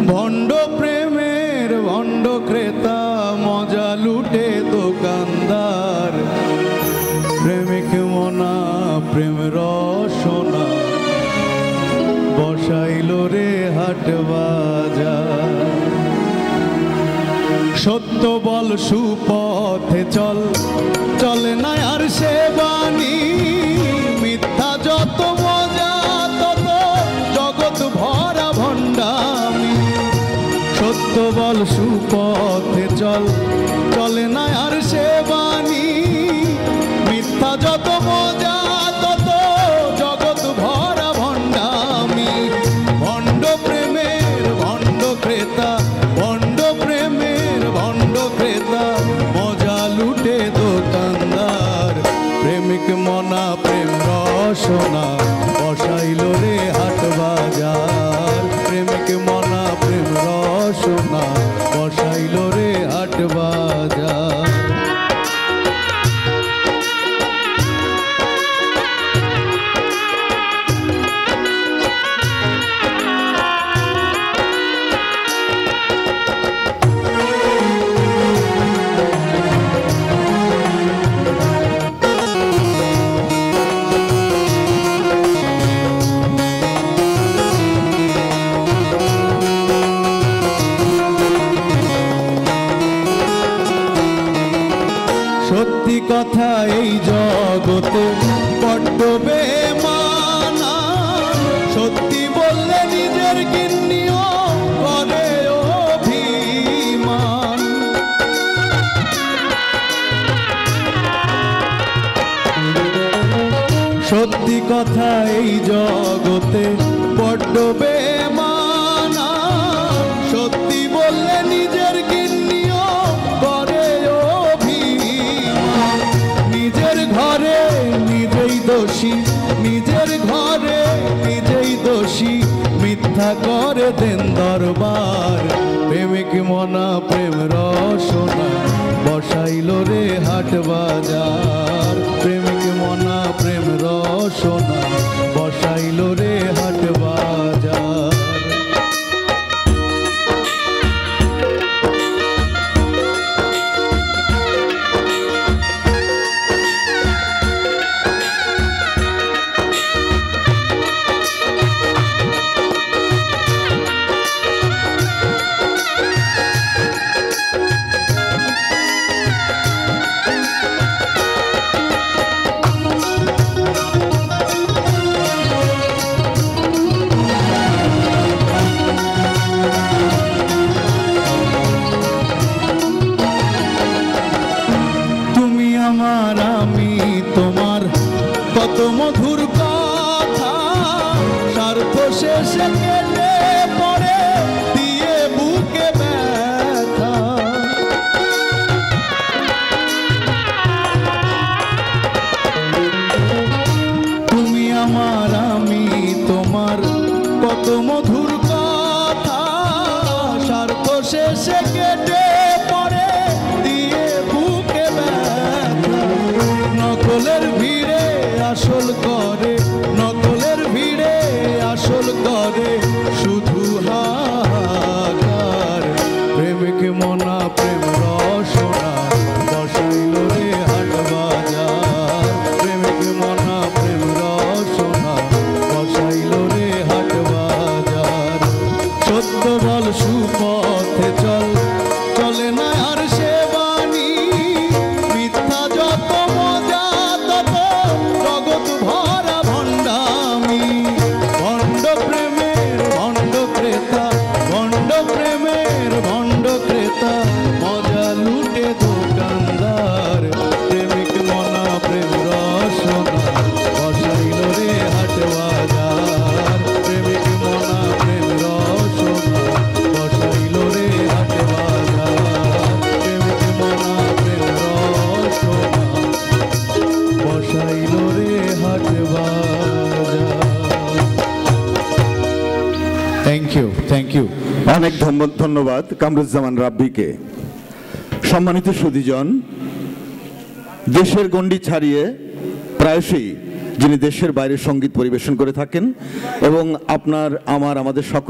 ভণ্ড প্রেমের ভণ্ড ক্রেতা মজা লুটে দোকানদার প্রেমিক মনা প্রেম রসনা বসাইল রে হাট বাজার। সত্য বল সুপথে চল চলে না আর সে বাণী মিথ্যা যত মজা তত জগৎ ভরা ভণ্ডামি। সত্য বল সুপথে চল চলে না আর সে বাণী মিথ্যা যত মজা তত জগৎ ভরা ভণ্ডামি। ভণ্ড প্রেমের ভণ্ড ক্রেতা ভণ্ড প্রেমের ভণ্ড ক্রেতা মজা লুটে দোকানদার প্রেমিক মনা প্রেম রসনা বসাইল রে হাট বাজার। প্রেমিক মনা প্রেম রসনা বসাইল রে হাট বাজার। সত্যি কথা এই জগতে বড্ড বেমানা সত্যি বললে নিজের গিন্নিও করে অভিমান। সত্যি কথা এই জগতে বড্ড বেমানা সত্যি বললে নিজের গিন্নিও করে অভিমান। নিজের ঘরে নিজেই দোষী নিজের ঘরে নিজেই দোষী মিথ্যা করে দেন দরবার। প্রেমিক মনা প্রেম রসনা বসাইল রে হাট বাজার। প্রেমিক মনা প্রেম রসনা বসাইল রে হাট বাজার। আমি তোমার কত মধুর কথা স্বার্থ শেষে কেটে পড়ে দিয়ে বুকে ব্যথা। তুমি আমার আমি তোমার কত মধুর কথা স্বার্থ শেষে কেটে পড়ে দিয়ে বুকে ব্যথা। নকলের ভিড়ে আসল করে নকলের ভিড়ে আসল করে শুধু হাহাকার। প্রেমিক মনা প্রেম রসনা বসাইল রে হাট বাজার। প্রেমিক মনা প্রেম রসনা বসাইল রে হাট বাজার। সত্য বল সুপথে চল চলে না আর সে বাণী মিথ্যা যত মজা তত জগৎ ভরা ভণ্ডামি। ভণ্ড প্রেমের ভণ্ড ক্রেতা ভণ্ড প্রেমের ভণ্ড ক্রেতা মজা লুটে দোকানদার। প্রেমিক মনা প্রেম রসনা বসাইল রে হাট বাজার। প্রেমিক মনা প্রেম রসনা বসাইল রে হাট বাজার। প্রেমিক মনা প্রেম রসনা বসাইল রে হাট বাজার। থ্যাংক ইউ অনেক ধন্যবাদ কামরুজ্জামান রাব্বিকে। সম্মানিত সুধীজন, দেশের গণ্ডি ছাড়িয়ে প্রায়শই যিনি দেশের বাইরে সঙ্গীত পরিবেশন করে থাকেন এবং আমাদের সকল